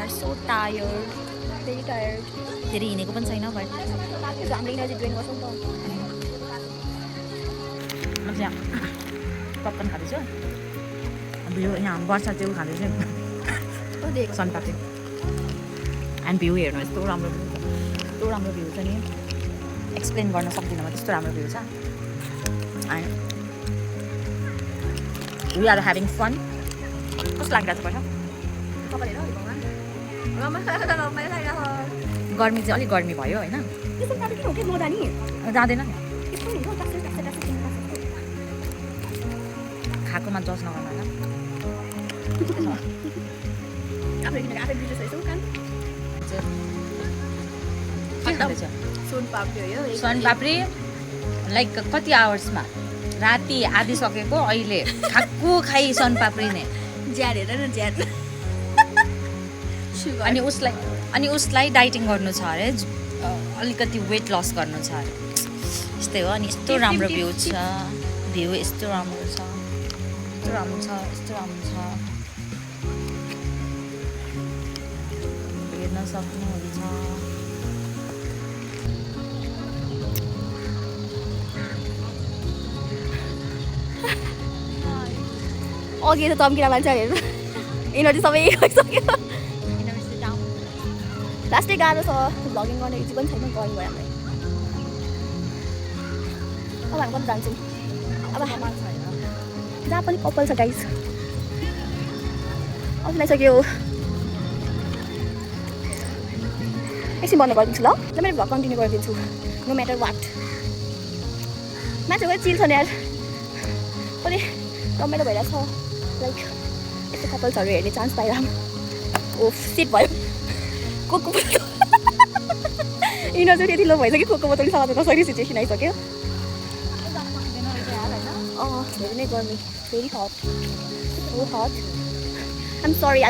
are so tired. Very tired. धेरै हिँडेको पनि छैन बट हामीले इनर्जी ड्रेन गर्छौँ त म चाहिँ पपकर्न खाँदैछु भ्यू यहाँ वर्षा चाहिँ खाँदैछु सनपापडी एन्ड भ्यू हेर्नु यस्तो राम्रो भ्यू छ नि एक्सप्लेन गर्न सक्दिनँ म त्यस्तो राम्रो भ्यू छ and we are having fun कस्तो लागिरहेको छ गर्मी चाहिँ अलिक गर्मी भयो होइन जाँदैन नि खाएकोमा जस नगर्नु होइन सोनपापडी लाइक कति आवर्समा राति आधी सकेको अहिले खाएको खाइ सोनपापडी नै ज्यान हेर न ज्यान अनि उसलाई डाइटिङ गर्नु छ अरे अलिकति वेट लस गर्नु छ अरे यस्तै हो अनि यस्तो राम्रो भ्यू छ भ्यू यस्तो राम्रो छ हेर्न सक्नुहुन्छ अघि त तम्किरा मान्छेहरू इनर्जी सबै गइसक्यो लास्टै गाह्रो छ भ्लगिङ गर्ने इजी पनि छैन गर्नु भयो हामीलाई अब हामी कति जान्छौँ अब जहाँ पनि कपाल छ गाइस अब लागिसक्यो एकछिन बन्द गरिदिन्छु ल मैले भ्लग कन्टिन्यू गरिदिन्छु नो म्याटर वाट मान्छेको चिल छ नि यार पनि रमाइलो भइरहेछ लाइक यस्तो कपाल्सहरू हेर्ने चान्स पाइरहँ ओफ सिट भयो कोको इनर्जी त्यति लो भइसक्यो कोको बोतल समात्नु नसक्ने सिचुएसन आइसक्यो धेरै नै गर्मी very hot so hot I'm sorry